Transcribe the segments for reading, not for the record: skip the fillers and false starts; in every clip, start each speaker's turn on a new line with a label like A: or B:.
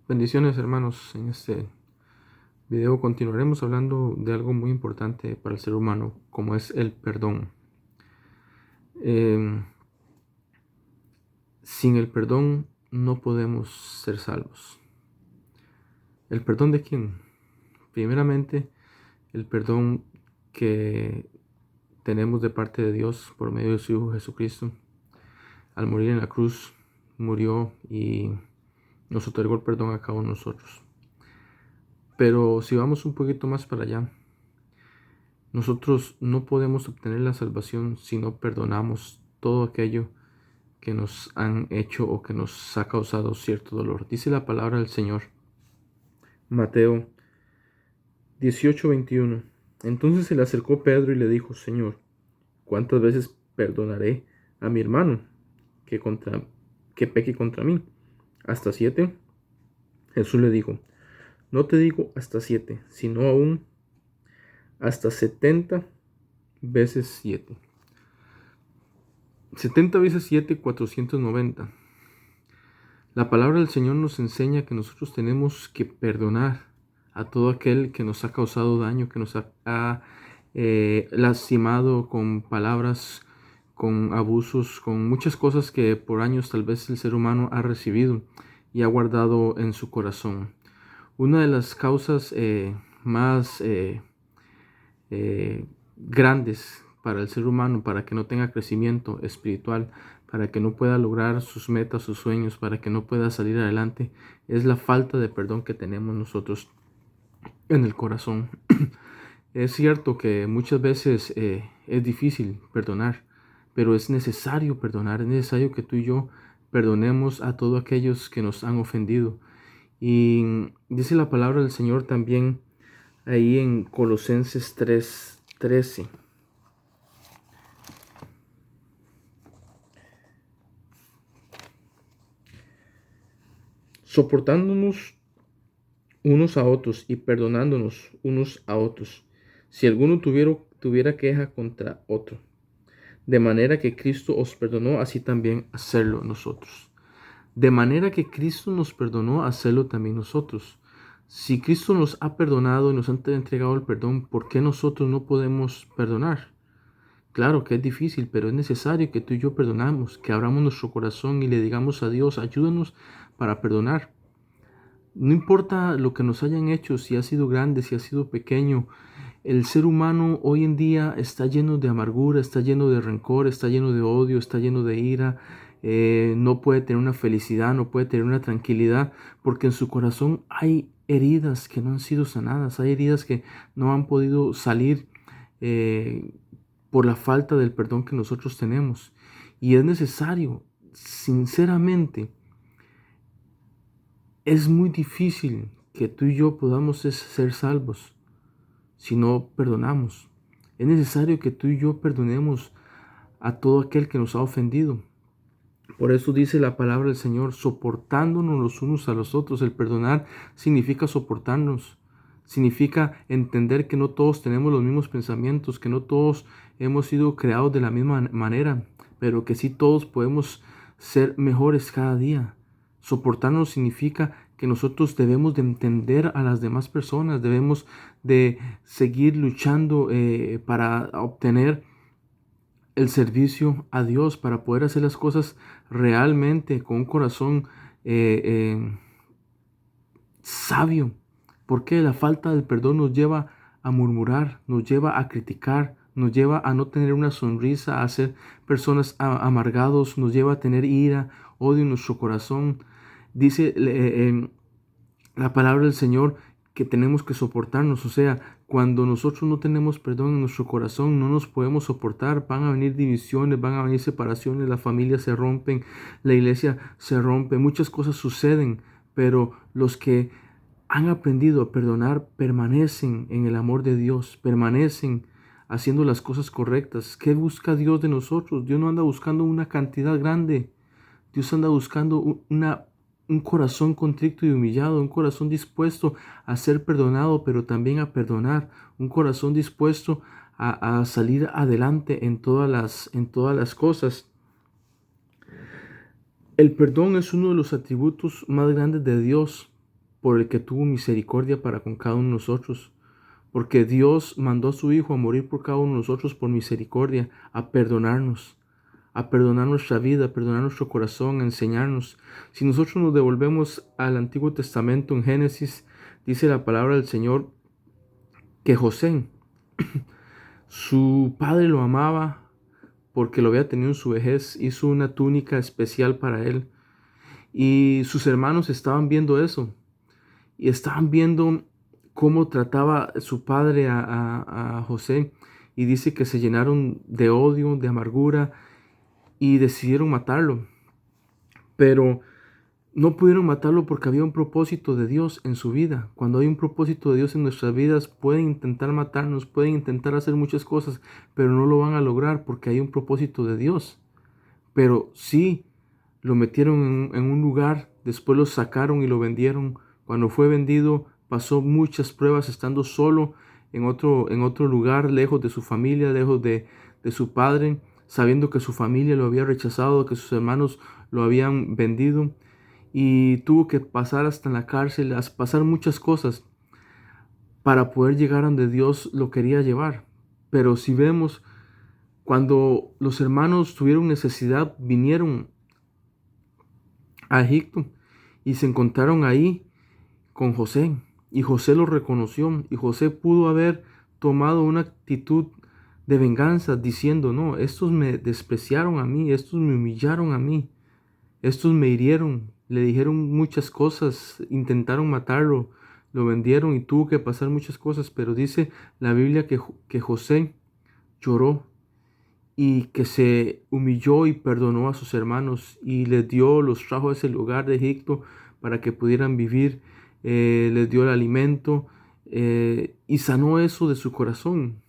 A: Bendiciones, hermanos. En este video continuaremos hablando de algo muy importante para el ser humano, como es el perdón. Eh, Sin el perdón no podemos ser salvos. ¿El perdón de quién? Primeramente, el perdón que tenemos de parte de Dios por medio de su Hijo Jesucristo. Al morir en la cruz, murió y nos otorgó el perdón a cada uno de nosotros. Pero si vamos un poquito más para allá, nosotros no podemos obtener la salvación si no perdonamos todo aquello que nos han hecho o que nos ha causado cierto dolor. Dice la palabra del Señor, Mateo 18:21. Entonces se le acercó Pedro y le dijo, Señor, ¿cuántas veces perdonaré a mi hermano que, que peque contra mí? ¿Hasta 7? Jesús le dijo, no te digo hasta 7, sino aún hasta 70 veces 7. 70 veces 7, 490. La palabra del Señor nos enseña que nosotros tenemos que perdonar a todo aquel que nos ha causado daño, que nos ha lastimado con palabras, con abusos, con muchas cosas que por años tal vez el ser humano ha recibido y ha guardado en su corazón. Una de las causas más grandes para el ser humano, para que no tenga crecimiento espiritual, para que no pueda lograr sus metas, sus sueños, para que no pueda salir adelante, es la falta de perdón que tenemos nosotros en el corazón. Es cierto que muchas veces es difícil perdonar, pero es necesario perdonar, es necesario que tú y yo perdonemos a todos aquellos que nos han ofendido. Y dice la palabra del Señor también ahí en Colosenses 3:13. Soportándonos unos a otros y perdonándonos unos a otros, si alguno tuviera queja contra otro. De manera que Cristo os perdonó, así también hacerlo nosotros. De manera que Cristo nos perdonó, hacerlo también nosotros. Si Cristo nos ha perdonado y nos ha entregado el perdón, ¿por qué nosotros no podemos perdonar? Claro que es difícil, pero es necesario que tú y yo perdonamos, que abramos nuestro corazón y le digamos a Dios, ayúdanos para perdonar. No importa lo que nos hayan hecho, si ha sido grande, si ha sido pequeño, el ser humano hoy en día está lleno de amargura, está lleno de rencor, está lleno de odio, está lleno de ira. No puede tener una felicidad, no puede tener una tranquilidad, porque en su corazón hay heridas que no han sido sanadas, hay heridas que no han podido salir por la falta del perdón que nosotros tenemos. Y es necesario, sinceramente, es muy difícil que tú y yo podamos ser salvos si no perdonamos. Es necesario que tú y yo perdonemos a todo aquel que nos ha ofendido. Por eso dice la palabra del Señor, soportándonos los unos a los otros. El perdonar significa soportarnos. Significa entender que no todos tenemos los mismos pensamientos, que no todos hemos sido creados de la misma manera, pero que sí todos podemos ser mejores cada día. Soportarnos significa que nosotros debemos de entender a las demás personas, debemos de seguir luchando para obtener el servicio a Dios, para poder hacer las cosas realmente con un corazón sabio. Porque la falta del perdón nos lleva a murmurar, nos lleva a criticar, nos lleva a no tener una sonrisa, a ser personas amargados, nos lleva a tener ira, odio en nuestro corazón. Dice la palabra del Señor que tenemos que soportarnos, o sea, cuando nosotros no tenemos perdón en nuestro corazón, no nos podemos soportar, van a venir divisiones, van a venir separaciones, las familias se rompen, la iglesia se rompe, muchas cosas suceden, pero los que han aprendido a perdonar permanecen en el amor de Dios, permanecen haciendo las cosas correctas. ¿Qué busca Dios de nosotros? Dios no anda buscando una cantidad grande, Dios anda buscando un corazón contrito y humillado, un corazón dispuesto a ser perdonado, pero también a perdonar, un corazón dispuesto a salir adelante en todas las cosas. El perdón es uno de los atributos más grandes de Dios, por el que tuvo misericordia para con cada uno de nosotros. Porque Dios mandó a su Hijo a morir por cada uno de nosotros por misericordia, a perdonar nuestra vida, a perdonar nuestro corazón, a enseñarnos. Si nosotros nos devolvemos al Antiguo Testamento en Génesis, dice la palabra del Señor que José, su padre lo amaba porque lo había tenido en su vejez, hizo una túnica especial para él. Y sus hermanos estaban viendo eso y estaban viendo cómo trataba su padre a José. Y dice que se llenaron de odio, de amargura y decidieron matarlo. Pero no pudieron matarlo porque había un propósito de Dios en su vida. Cuando hay un propósito de Dios en nuestras vidas, pueden intentar matarnos, pueden intentar hacer muchas cosas, pero no lo van a lograr porque hay un propósito de Dios. Pero sí, lo metieron en un lugar, después lo sacaron y lo vendieron. Cuando fue vendido, pasó muchas pruebas estando solo en otro lugar, lejos de su familia, lejos de su padre, sabiendo que su familia lo había rechazado, que sus hermanos lo habían vendido. Y tuvo que pasar hasta en la cárcel, pasar muchas cosas para poder llegar a donde Dios lo quería llevar. Pero si vemos, cuando los hermanos tuvieron necesidad, vinieron a Egipto y se encontraron ahí con José. Y José lo reconoció y José pudo haber tomado una actitud de venganza diciendo, no, estos me despreciaron a mí, estos me humillaron a mí, estos me hirieron, le dijeron muchas cosas, intentaron matarlo, lo vendieron y tuvo que pasar muchas cosas, pero dice la Biblia que José lloró y que se humilló y perdonó a sus hermanos y los trajo a ese lugar de Egipto para que pudieran vivir, les dio el alimento y sanó eso de su corazón.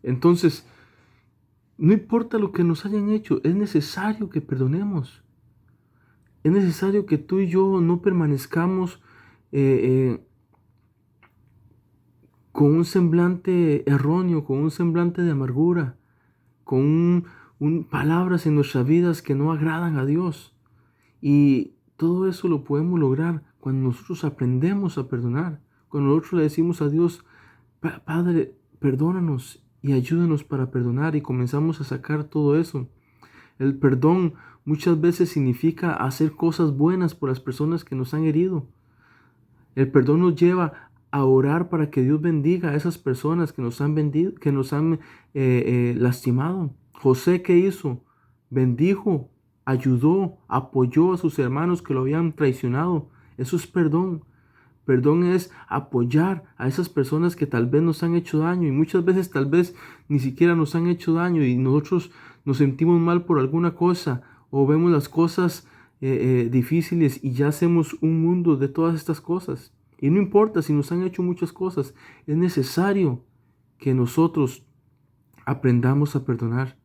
A: Entonces, no importa lo que nos hayan hecho, es necesario que perdonemos. Es necesario que tú y yo no permanezcamos eh, con un semblante erróneo, con un semblante de amargura, con palabras en nuestras vidas que no agradan a Dios. Y todo eso lo podemos lograr cuando nosotros aprendemos a perdonar, cuando nosotros le decimos a Dios, Padre, perdónanos y ayúdanos para perdonar y comenzamos a sacar todo eso. El perdón muchas veces significa hacer cosas buenas por las personas que nos han herido. El perdón nos lleva a orar para que Dios bendiga a esas personas que nos han vendido, que nos han lastimado. José, ¿qué hizo? Bendijo, ayudó, apoyó a sus hermanos que lo habían traicionado. Eso es perdón. Perdón es apoyar a esas personas que tal vez nos han hecho daño y muchas veces tal vez ni siquiera nos han hecho daño y nosotros nos sentimos mal por alguna cosa o vemos las cosas difíciles y ya hacemos un mundo de todas estas cosas. Y no importa si nos han hecho muchas cosas, es necesario que nosotros aprendamos a perdonar.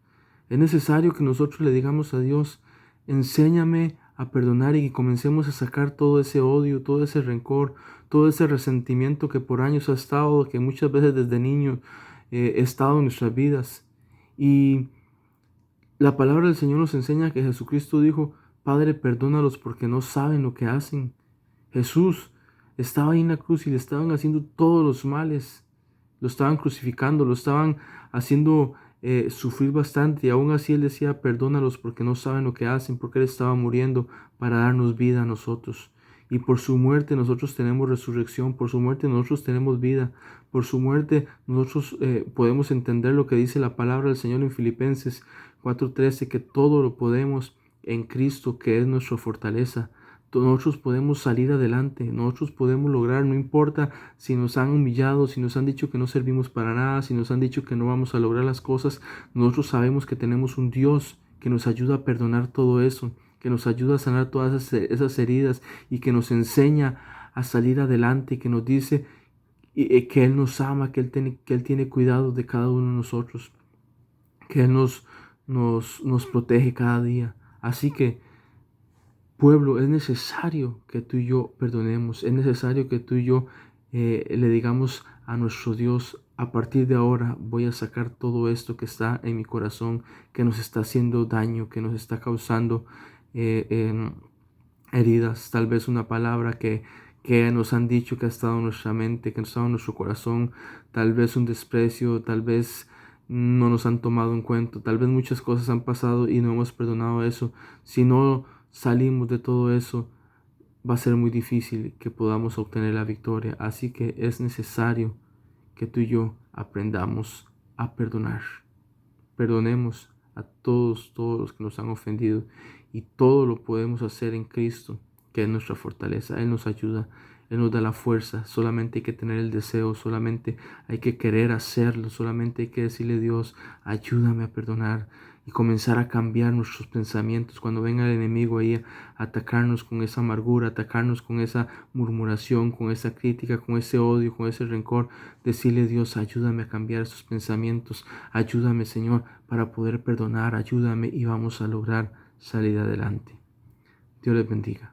A: Es necesario que nosotros le digamos a Dios, enséñame a perdonar y que comencemos a sacar todo ese odio, todo ese rencor, todo ese resentimiento que por años ha estado, que muchas veces desde niño ha estado en nuestras vidas. Y la palabra del Señor nos enseña que Jesucristo dijo, Padre, perdónalos porque no saben lo que hacen. Jesús estaba ahí en la cruz y le estaban haciendo todos los males. Lo estaban crucificando, lo estaban haciendo sufrir bastante. Y aún así Él decía, perdónalos porque no saben lo que hacen, porque Él estaba muriendo para darnos vida a nosotros. Y por su muerte nosotros tenemos resurrección, por su muerte nosotros tenemos vida, por su muerte nosotros podemos entender lo que dice la palabra del Señor en Filipenses 4:13, que todo lo podemos en Cristo, que es nuestra fortaleza. Nosotros podemos salir adelante, nosotros podemos lograr, no importa si nos han humillado, si nos han dicho que no servimos para nada, si nos han dicho que no vamos a lograr las cosas, nosotros sabemos que tenemos un Dios que nos ayuda a perdonar todo eso, que nos ayuda a sanar todas esas heridas y que nos enseña a salir adelante y que nos dice que Él nos ama, que Él tiene cuidado de cada uno de nosotros, que Él nos protege cada día. Así que, pueblo, es necesario que tú y yo perdonemos, es necesario que tú y yo le digamos a nuestro Dios, a partir de ahora voy a sacar todo esto que está en mi corazón, que nos está haciendo daño, que nos está causando heridas, tal vez una palabra que nos han dicho que ha estado en nuestra mente, que ha estado en nuestro corazón, tal vez un desprecio, tal vez no nos han tomado en cuenta, tal vez muchas cosas han pasado y no hemos perdonado eso. Si no salimos de todo eso, va a ser muy difícil que podamos obtener la victoria. Así que es necesario que tú y yo aprendamos a perdonar. Perdonemos a todos los que nos han ofendido, y todo lo podemos hacer en Cristo, que es nuestra fortaleza. Él nos ayuda, Él nos da la fuerza. Solamente hay que tener el deseo, solamente hay que querer hacerlo, solamente hay que decirle a Dios, ayúdame a perdonar, y comenzar a cambiar nuestros pensamientos. Cuando venga el enemigo ahí a atacarnos con esa amargura, atacarnos con esa murmuración, con esa crítica, con ese odio, con ese rencor, decirle a Dios, ayúdame a cambiar esos pensamientos, ayúdame, Señor, para poder perdonar, ayúdame, y vamos a lograr salir adelante. Dios les bendiga.